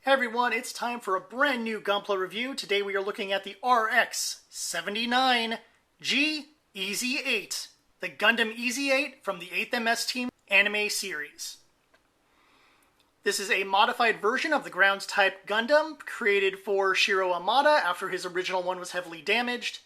Hey everyone, it's time for a brand new GunPla review. Today we are looking at the RX-79 Ez-8, the Gundam Ez-8 from the 8th MS Team anime series. This is a modified version of the ground-type Gundam created for Shiro Amada after his original one was heavily damaged.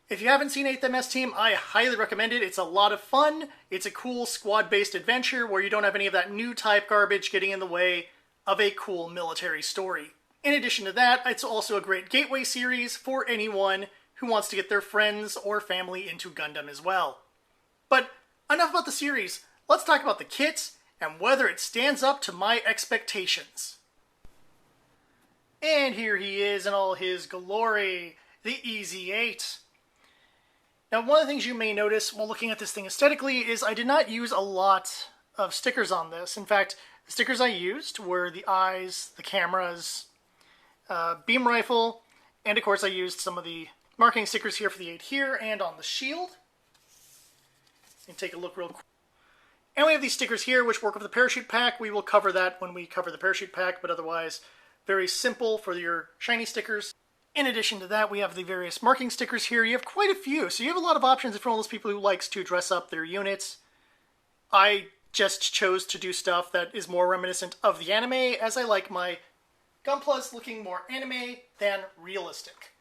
If you haven't seen 8th MS Team, I highly recommend it. It's a lot of fun. It's a cool squad-based adventure where you don't have any of that new type garbage getting in the way of a cool military story. In addition to that, it's also a great gateway series for anyone who wants to get their friends or family into Gundam as well. But enough about the series. Let's talk about the kit and whether it stands up to my expectations. And here he is in all his glory, the Ez-8. Now, one of the things you may notice while looking at this thing aesthetically is I did not use a lot of stickers on this. In fact, the stickers I used were the eyes, the cameras, beam rifle, and of course I used some of the marking stickers here for the 8 here and on the shield. You can take a look real quick. And we have these stickers here which work with the parachute pack. We will cover that when we cover the parachute pack, but otherwise very simple for your shiny stickers. In addition to that, we have the various marking stickers here. You have quite a few, so you have a lot of options if you're one of those people who likes to dress up their units. I just chose to do stuff that is more reminiscent of the anime, as I like my GunPlas looking more anime than realistic.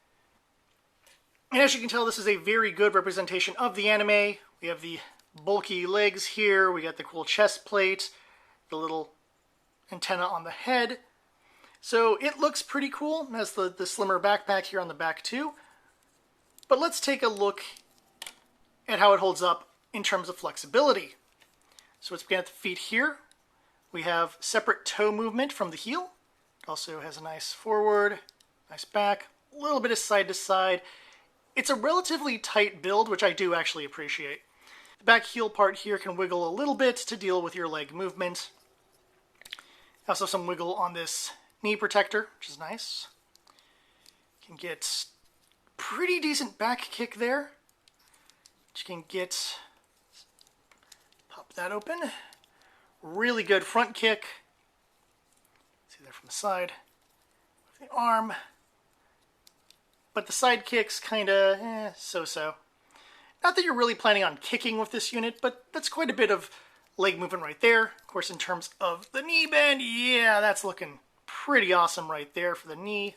And as you can tell, this is a very good representation of the anime. We have the bulky legs here, we got the cool chest plate, the little antenna on the head. So it looks pretty cool. It has the slimmer backpack here on the back too. But let's take a look at how it holds up in terms of flexibility. So let's begin at the feet here. We have separate toe movement from the heel. It also has a nice forward, nice back, a little bit of side to side. It's a relatively tight build, which I do actually appreciate. The back heel part here can wiggle a little bit to deal with your leg movement. Also some wiggle on this knee protector, which is nice. You can get pretty decent back kick there. You can get, pop that open. Really good front kick. See there from the side. With the arm. But the side kick's kinda so-so. Not that you're really planning on kicking with this unit, but that's quite a bit of leg movement right there. Of course, in terms of the knee bend, yeah, that's looking pretty awesome right there for the knee.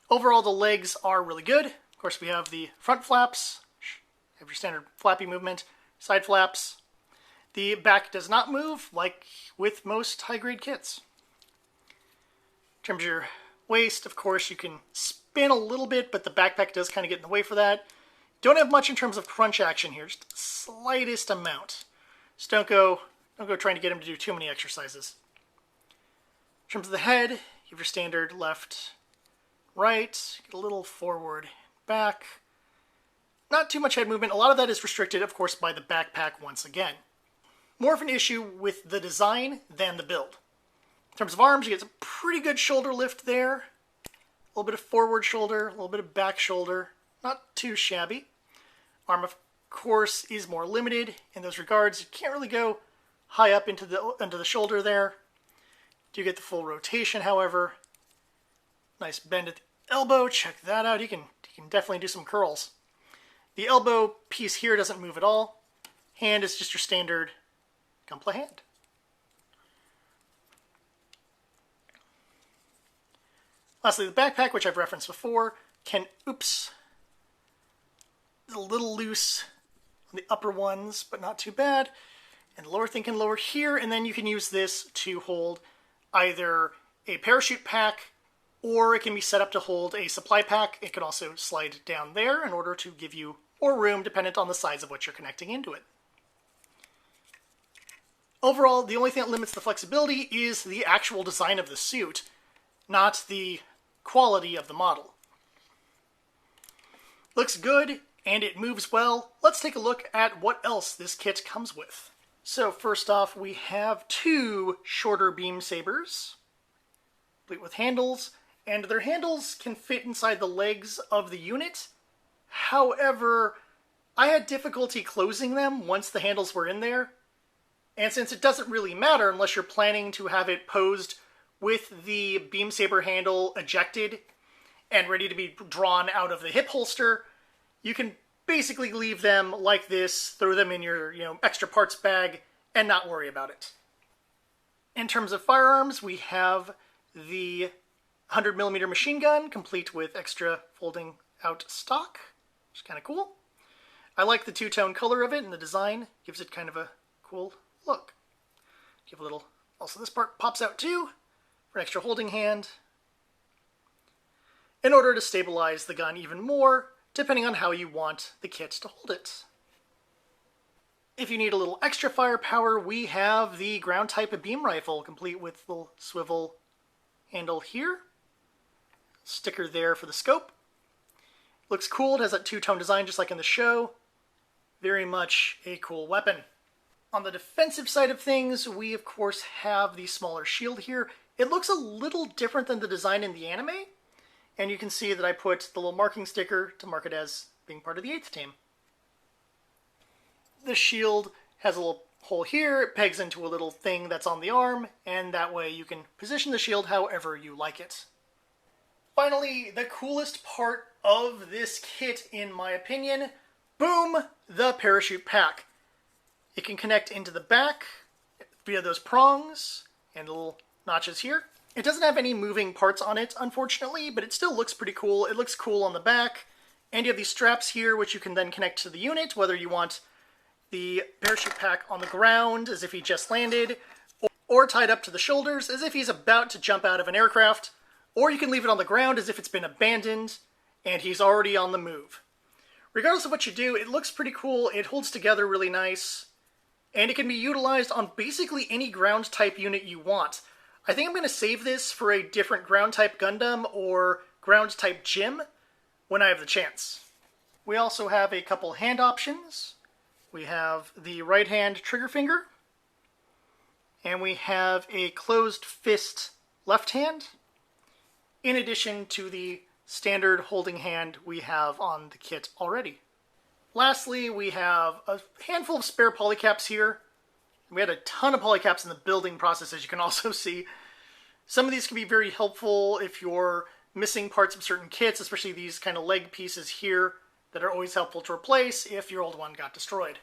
Overall, the legs are really good. Of course, we have the front flaps. Have your standard flappy movement. Side flaps. The back does not move, like with most high-grade kits. In terms of your waist, of course, you can spin a little bit, but the backpack does kind of get in the way for that. Don't have much in terms of crunch action here, just the slightest amount. Just don't go trying to get him to do too many exercises. In terms of the head, you have your standard left, right, get a little forward, back. Not too much head movement. A lot of that is restricted, of course, by the backpack once again. More of an issue with the design than the build. In terms of arms, you get some pretty good shoulder lift there. A little bit of forward shoulder, a little bit of back shoulder. Not too shabby. Arm, of course, is more limited in those regards. You can't really go high up into the shoulder there. Do get the full rotation, however. Nice bend at the elbow. Check that out. You can definitely do some curls. The elbow piece here doesn't move at all. Hand is just your standard GunPla hand. Lastly, the backpack, which I've referenced before, can, it's a little loose on the upper ones, but not too bad. And the lower thing can lower here, and then you can use this to hold either a parachute pack, or it can be set up to hold a supply pack. It could also slide down there in order to give you more room, dependent on the size of what you're connecting into it. Overall, the only thing that limits the flexibility is the actual design of the suit, not the quality of the model. Looks good, and it moves well. Let's take a look at what else this kit comes with. So first off, we have 2 shorter beam sabers, complete with handles, and their handles can fit inside the legs of the unit. However, I had difficulty closing them once the handles were in there, and since it doesn't really matter unless you're planning to have it posed with the beam saber handle ejected and ready to be drawn out of the hip holster, you can basically leave them like this, throw them in your extra parts bag, and not worry about it. In terms of firearms, we have the 100mm machine gun, complete with extra folding out stock, which is kind of cool. I like the two-tone color of it, and the design gives it kind of a cool look. Give a little. Also, this part pops out too for an extra holding hand, in order to stabilize the gun even more, depending on how you want the kit to hold it. If you need a little extra firepower, we have the ground type of beam rifle, complete with the swivel handle here. Sticker there for the scope. Looks cool, it has that two-tone design just like in the show. Very much a cool weapon. On the defensive side of things, we of course have the smaller shield here. It looks a little different than the design in the anime, and you can see that I put the little marking sticker to mark it as being part of the 8th team. The shield has a little hole here, it pegs into a little thing that's on the arm, and that way you can position the shield however you like it. Finally, the coolest part of this kit, in my opinion, boom, the parachute pack. It can connect into the back via those prongs and the little notches here. It doesn't have any moving parts on it, unfortunately, but it still looks pretty cool. It looks cool on the back, and you have these straps here which you can then connect to the unit, whether you want the parachute pack on the ground as if he just landed, or tied up to the shoulders as if he's about to jump out of an aircraft, or you can leave it on the ground as if it's been abandoned and he's already on the move. Regardless of what you do, it looks pretty cool, it holds together really nice, and it can be utilized on basically any ground type unit you want. I think I'm going to save this for a different ground type Gundam or ground type Gym when I have the chance. We also have a couple hand options. We have the right hand trigger finger, and we have a closed fist left hand, in addition to the standard holding hand we have on the kit already. Lastly, we have a handful of spare polycaps here. We had a ton of polycaps in the building process, as you can also see. Some of these can be very helpful if you're missing parts of certain kits, especially these kind of leg pieces here that are always helpful to replace if your old one got destroyed.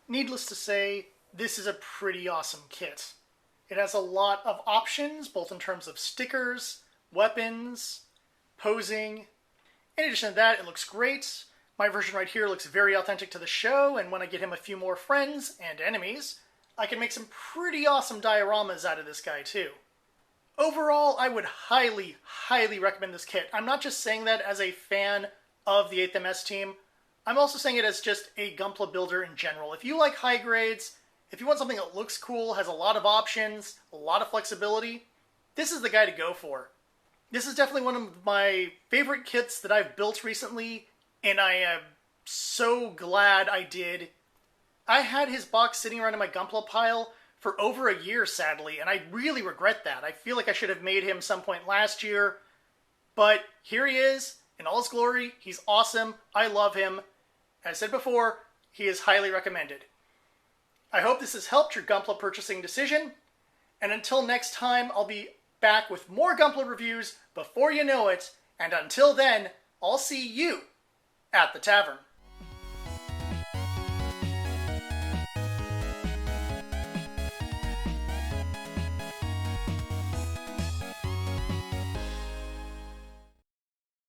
Needless to say, this is a pretty awesome kit. It has a lot of options, both in terms of stickers, weapons, posing. In addition to that, it looks great. My version right here looks very authentic to the show, and when I get him a few more friends and enemies, I can make some pretty awesome dioramas out of this guy too. Overall, I would highly, highly recommend this kit. I'm not just saying that as a fan of the 8th MS team, I'm also saying it as just a GunPla builder in general. If you like high grades, if you want something that looks cool, has a lot of options, a lot of flexibility, this is the guy to go for. This is definitely one of my favorite kits that I've built recently, and I am so glad I did. I had his box sitting around in my GunPla pile for over a year, sadly, and I really regret that. I feel like I should have made him some point last year, but here he is, in all his glory. He's awesome. I love him. As I said before, he is highly recommended. I hope this has helped your GunPla purchasing decision, and until next time, I'll be back with more GunPla reviews before you know it, and until then, I'll see you at the tavern.